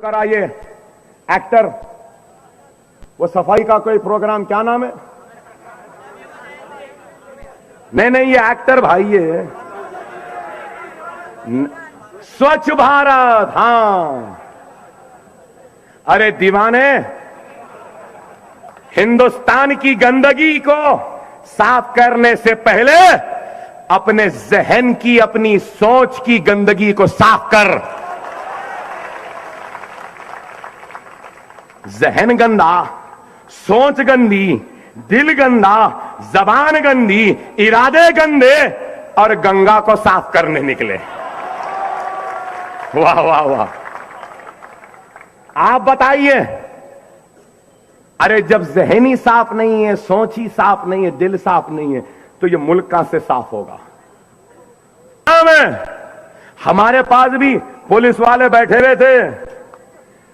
करा ये एक्टर, वो सफाई का कोई प्रोग्राम, क्या नाम है? नहीं, ये एक्टर भाई, ये स्वच्छ भारत। हाँ, अरे दीवाने, हिंदुस्तान की गंदगी को साफ करने से पहले अपने जहन की, अपनी सोच की गंदगी को साफ कर। जहन गंदा, सोच गंदी, दिल गंदा, जबान गंदी, इरादे गंदे, और गंगा को साफ करने निकले। वाह वाह वाह। आप बताइए, अरे जब जहन ही साफ नहीं है, सोच ही साफ नहीं है, दिल साफ नहीं है, तो ये मुल्क कहां से साफ होगा? हमारे पास भी पुलिस वाले बैठे हुए थे,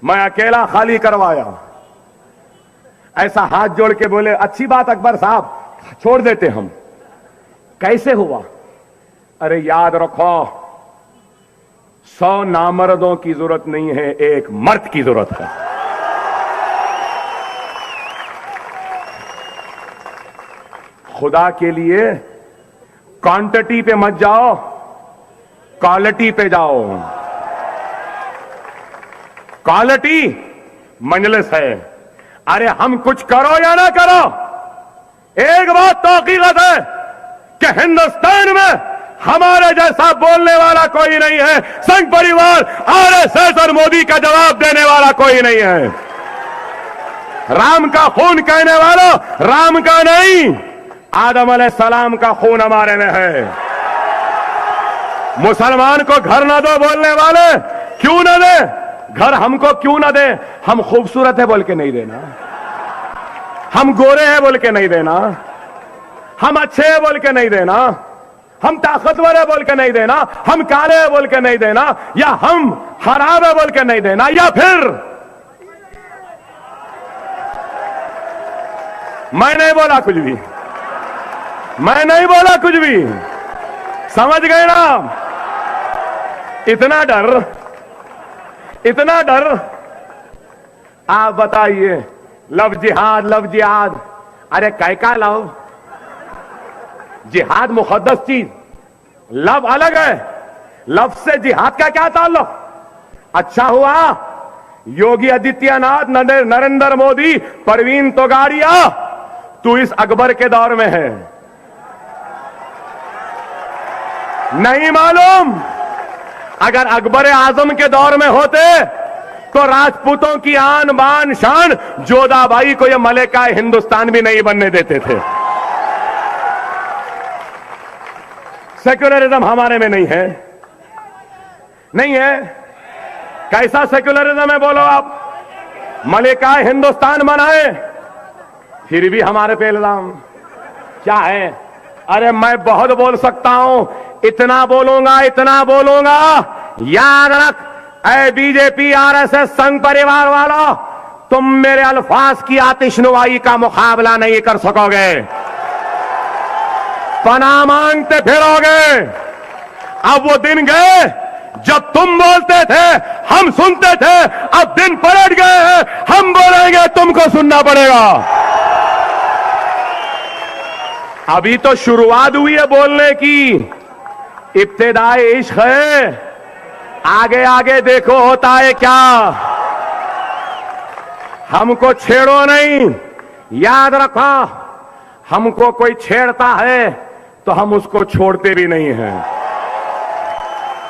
मैं अकेला खाली करवाया। ऐसा हाथ जोड़ के बोले, अच्छी बात अकबर साहब, छोड़ देते हम। कैसे हुआ? अरे याद रखो, 100 नामर्दों की जरूरत नहीं है, एक मर्द की जरूरत है। खुदा के लिए क्वांटिटी पे मत जाओ, क्वालिटी पे जाओ। क्वालिटी मंजलिस है। अरे हम कुछ करो या ना करो, एक बात तो हकीकत है कि हिंदुस्तान में हमारे जैसा बोलने वाला कोई नहीं है। संघ परिवार, आरएसएस और मोदी का जवाब देने वाला कोई नहीं है। राम का खून कहने वाला राम का नहीं, आदम अलैहिस्सलाम का खून हमारे में है। मुसलमान को घर ना दो बोलने वाले क्यों ना दे, घर हमको क्यों ना दे? हम खूबसूरत है बोल के नहीं देना, हम गोरे हैं बोल के नहीं देना, हम अच्छे हैं बोल के नहीं देना, हम ताकतवर है बोल के नहीं देना, हम काले हैं बोल के नहीं देना, या हम खराब है बोल के नहीं देना, या फिर मैं नहीं बोला कुछ भी, मैं नहीं बोला कुछ भी, समझ गए ना? इतना डर, इतना डर। आप बताइए, लव जिहाद, लव जिहाद, अरे कैका लव? जिहाद मुकद्दस चीज, लव अलग है। लव से जिहाद का क्या ताल्लुक? अच्छा हुआ योगी आदित्यनाथ, नरेंद्र मोदी, परवीन तोगाड़िया, तू इस अकबर के दौर में है। नहीं मालूम? अगर अकबर आजम के दौर में होते तो राजपूतों की आन बान शान जोधाबाई को यह मलिका हिंदुस्तान भी नहीं बनने देते थे। सेक्युलरिज्म हमारे में नहीं है, नहीं है। कैसा सेक्युलरिज्म है बोलो आप? मलिका हिंदुस्तान बनाए, फिर भी हमारे पे इल्जाम क्या है? अरे मैं बहुत बोल सकता हूं, इतना बोलूंगा, इतना बोलूंगा, याद रख ऐ बीजेपी आरएसएस संघ परिवार वालों, तुम मेरे अल्फाज की आतिशनुमाई का मुकाबला नहीं कर सकोगे। पनाह मांगते फिरोगे। अब वो दिन गए जब तुम बोलते थे हम सुनते थे, अब दिन पलट गए हैं, हम बोलेंगे तुमको सुनना पड़ेगा। अभी तो शुरुआत हुई है बोलने की, इब्तिदाई इश्क है, आगे आगे देखो होता है क्या। हमको छेड़ो नहीं, याद रखो, हमको कोई छेड़ता है तो हम उसको छोड़ते भी नहीं हैं।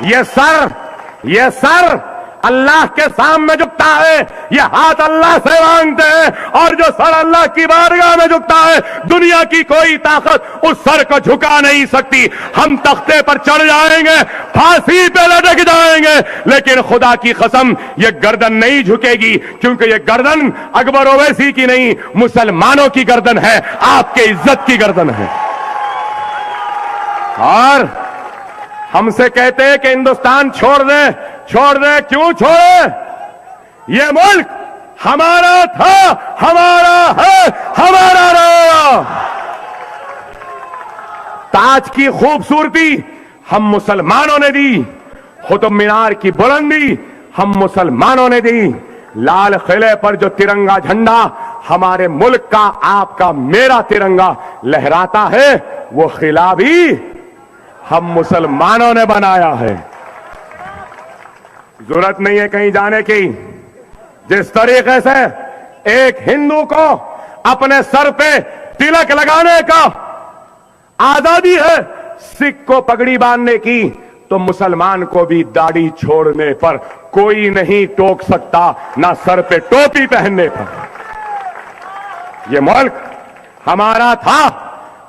ये सर अल्लाह के सामने झुकता है, ये हाथ अल्लाह से मांगते हैं, और जो सर अल्लाह की बारगाह में झुकता है, दुनिया की कोई ताकत उस सर को झुका नहीं सकती। हम तख्ते पर चढ़ जाएंगे, फांसी पे लटक जाएंगे, लेकिन खुदा की कसम ये गर्दन नहीं झुकेगी, क्योंकि ये गर्दन अकबर ओवैसी की नहीं, मुसलमानों की गर्दन है, आपके इज्जत की गर्दन है। और हमसे कहते हैं कि हिंदुस्तान छोड़ दे, छोड़ दे, क्यों छोड़े? ये मुल्क हमारा था, हमारा है, हमारा रहेगा। ताज की खूबसूरती हम मुसलमानों ने दी, कुतुब मीनार की बुलंदी हम मुसलमानों ने दी। लाल किले पर जो तिरंगा झंडा हमारे मुल्क का, आपका, मेरा तिरंगा लहराता है, वो किला भी हम मुसलमानों ने बनाया है। जरूरत नहीं है कहीं जाने की। जिस तरीके से एक हिंदू को अपने सर पे तिलक लगाने का आजादी है, सिख को पगड़ी बांधने की, तो मुसलमान को भी दाढ़ी छोड़ने पर कोई नहीं टोक सकता, ना सर पे टोपी पहनने पर। ये मुल्क हमारा था,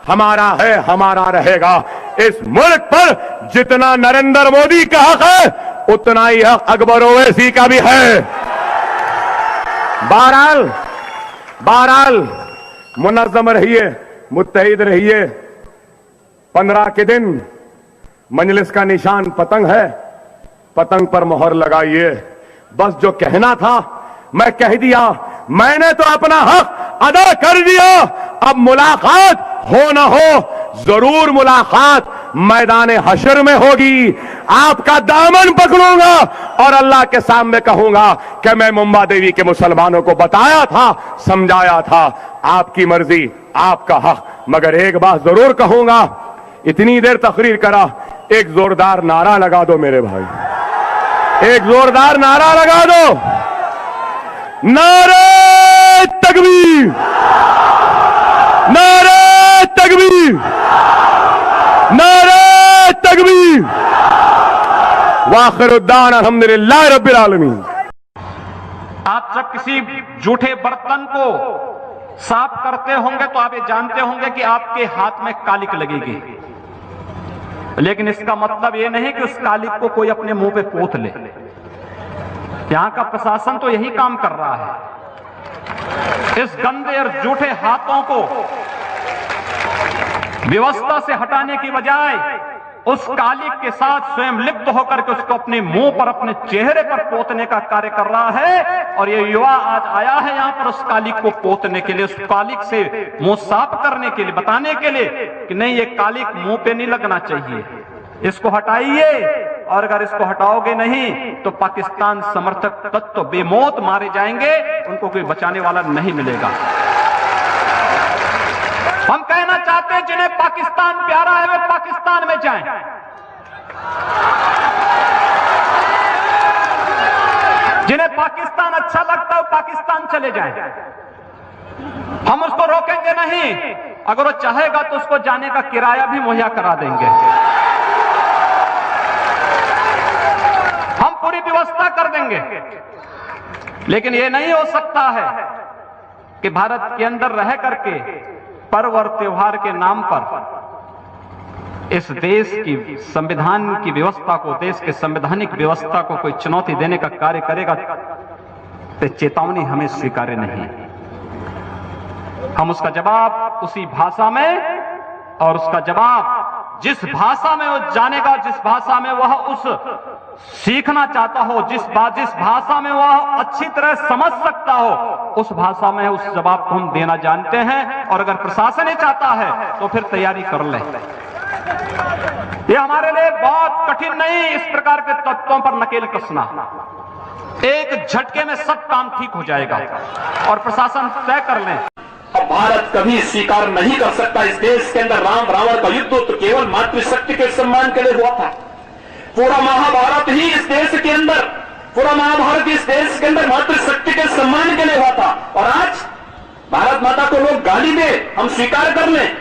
हमारा है, हमारा रहेगा। इस मुल्क पर जितना नरेंद्र मोदी का हक है, उतना ही हक अकबर ओवैसी का भी है। बहरहाल मुनज़्ज़म रहिए, मुत्तहिद रहिए। 15 के दिन मजलिस का निशान पतंग है, पतंग पर मोहर लगाइए। बस जो कहना था मैं कह दिया, मैंने तो अपना हक अदा कर दिया। अब मुलाकात हो ना हो, जरूर मुलाकात मैदान हशर में होगी। आपका दामन पकड़ूंगा और अल्लाह के सामने कहूंगा कि मैं मुंबा देवी के मुसलमानों को बताया था, समझाया था, आपकी मर्जी, आपका हक। मगर एक बात जरूर कहूंगा, इतनी देर तकरीर करा, एक जोरदार नारा लगा दो मेरे भाई, एक जोरदार नारा लगा दो। नारे तकबीर, नारे तकबीर, नारे तकबीर। वाखिरुद्दान अल्हम्दुलिल्लाह रब्बिल आलमीन। आप जब किसी जूठे बर्तन को साफ करते होंगे तो आप ये जानते होंगे कि आपके हाथ में कालिक लगेगी, लेकिन इसका मतलब ये नहीं कि उस कालिक को कोई अपने मुंह पे पोत ले। यहां का प्रशासन तो यही काम कर रहा है। इस गंदे और जूठे हाथों को व्यवस्था से हटाने की बजाय उस कालिक के साथ स्वयं लिप्त होकर के उसको अपने मुंह पर, अपने चेहरे पर पोतने का कार्य कर रहा है। और ये युवा आज आया है यहां पर उस कालिक को पोतने के लिए, उस कालिक से मुंह साफ करने के लिए, बताने के लिए कि नहीं, ये कालिक मुंह पे नहीं लगना चाहिए, इसको हटाइए। और अगर इसको हटाओगे नहीं तो पाकिस्तान समर्थक तत्व बेमौत मारे जाएंगे, उनको कोई बचाने वाला नहीं मिलेगा। हम कहना चाहते हैं जिन्हें पाकिस्तान प्यारा है वे पाकिस्तान में जाएं। जिन्हें पाकिस्तान अच्छा लगता है वो पाकिस्तान चले जाएं। हम उसको रोकेंगे नहीं, अगर वो चाहेगा तो उसको जाने का किराया भी मुहैया करा देंगे। हम पूरी व्यवस्था कर देंगे। लेकिन यह नहीं हो सकता है कि भारत के अंदर रह करके पर्व और त्योहार के नाम पर इस देश की संविधान की व्यवस्था को, देश के संवैधानिक व्यवस्था को कोई चुनौती देने का कार्य करेगा तो चेतावनी हमें स्वीकार्य नहीं। हम उसका जवाब उसी भाषा में, और उसका जवाब जिस भाषा में वो जानेगा, जिस भाषा में वह उस सीखना चाहता हो, जिस भाषा में वह अच्छी तरह समझ सकता हो, उस भाषा में उस जवाब को हम देना जानते हैं। और अगर प्रशासन ही चाहता है तो फिर तैयारी कर ले। ये हमारे लिए बहुत कठिन नहीं, इस प्रकार के तत्वों पर नकेल कसना। एक झटके में सब काम ठीक हो जाएगा और प्रशासन तय कर ले। अब भारत कभी स्वीकार नहीं कर सकता इस देश के अंदर राम रावण का युद्ध तो केवल मातृशक्ति के सम्मान के लिए हुआ था। पूरा महाभारत ही इस देश के अंदर, पूरा महाभारत इस देश के अंदर मातृशक्ति के सम्मान के लिए हुआ था। और आज भारत माता को लोग गाली दे, हम स्वीकार कर लें।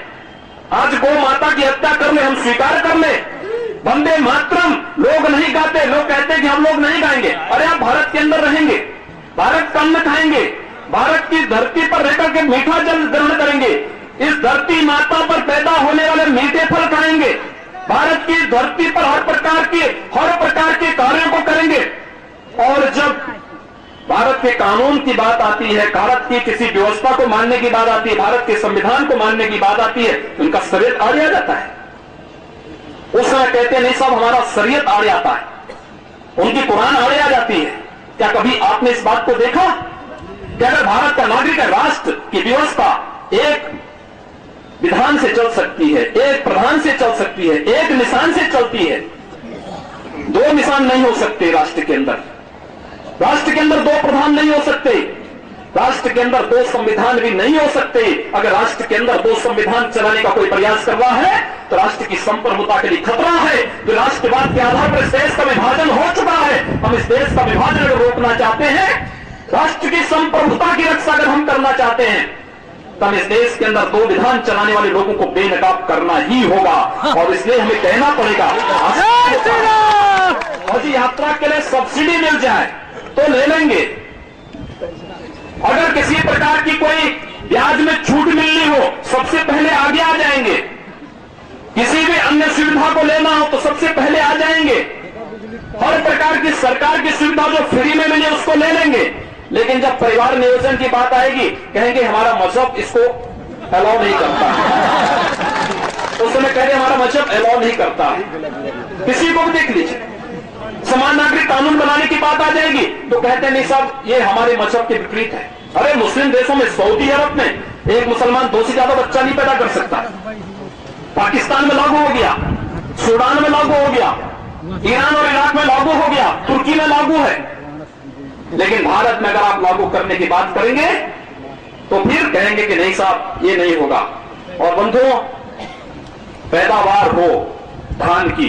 आज गौ माता की हत्या कर ले, हम स्वीकार कर ले। वंदे मातरम लोग नहीं गाते, लोग कहते हैं कि हम लोग नहीं गाएंगे। अरे आप भारत के अंदर रहेंगे, भारत का अन्न खाएंगे, भारत की धरती पर रहकर के मीठा जल ग्रहण करेंगे, इस धरती माता पर पैदा होने वाले मीठे फल खाएंगे, भारत की धरती पर हर प्रकार के कार्यों को करेंगे। और जब भारत के कानून की बात आती है, भारत की किसी व्यवस्था को मानने की बात आती है, भारत के संविधान को मानने की बात आती है, तो उनका शरीयत आड़े आ जाता है। उस समय कहते नहीं साहब हमारा शरीयत आड़े आता है, उनकी कुरान आड़े आ जाती है। क्या कभी आपने इस बात को देखा कि अगर भारत का नागरिक है, राष्ट्र की व्यवस्था एक विधान से चल सकती है, एक प्रधान से चल सकती है, एक निशान से चलती है, दो निशान नहीं हो सकते राष्ट्र के अंदर। राष्ट्र के अंदर दो प्रधान नहीं हो सकते, राष्ट्र के अंदर दो संविधान भी नहीं हो सकते। अगर राष्ट्र के अंदर दो संविधान चलाने का कोई प्रयास कर रहा है तो राष्ट्र की संप्रभुता के लिए खतरा है। जो राष्ट्रवाद के आधार पर इस देश का विभाजन हो चुका है, हम इस देश का विभाजन अगर रोकना चाहते हैं, राष्ट्र की संप्रभुता की रक्षा अगर हम करना चाहते हैं, तो हम इस देश के अंदर दो विधान चलाने वाले लोगों को बेनकाब करना ही होगा। और इसलिए हमें कहना पड़ेगा, हज यात्रा के लिए सब्सिडी मिल जाए तो ले लेंगे, अगर किसी प्रकार की कोई ब्याज में छूट मिलनी हो सबसे पहले आगे आ जाएंगे, किसी भी अन्य सुविधा को लेना हो तो सबसे पहले आ जाएंगे, हर प्रकार की सरकार की सुविधा जो फ्री में मिले उसको ले लेंगे। लेकिन जब परिवार नियोजन की बात आएगी कहेंगे हमारा मजहब इसको अलाउ नहीं करता, उस समय कहेंगे हमारा मजहब अलाउ नहीं करता। किसी को भी देख लीजिए, समान नागरिक कानून बनाने की बात आ जाएगी तो कहते हैं नहीं साहब ये हमारे मजहब के विपरीत है। अरे मुस्लिम देशों में, सऊदी अरब में एक मुसलमान 2 से ज्यादा बच्चा नहीं पैदा कर सकता, पाकिस्तान में लागू हो गया, सूडान में लागू हो गया, ईरान और इराक में लागू हो गया, तुर्की में लागू है। लेकिन भारत में अगर आप लागू करने की बात करेंगे तो फिर कहेंगे कि नहीं साहब ये नहीं होगा। और बंधुओं, पैदावार हो धान की,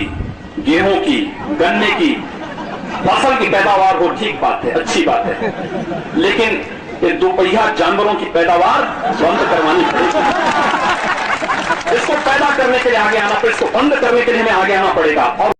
गेहूं की, गन्ने की, फसल की पैदावार हो, ठीक बात है, अच्छी बात है, लेकिन ये दोपहिया जानवरों की पैदावार बंद करवानी पड़ेगी। इसको पैदा करने के लिए आगे आना पड़ेगा, इसको बंद करने के लिए हमें आगे आना पड़ेगा। और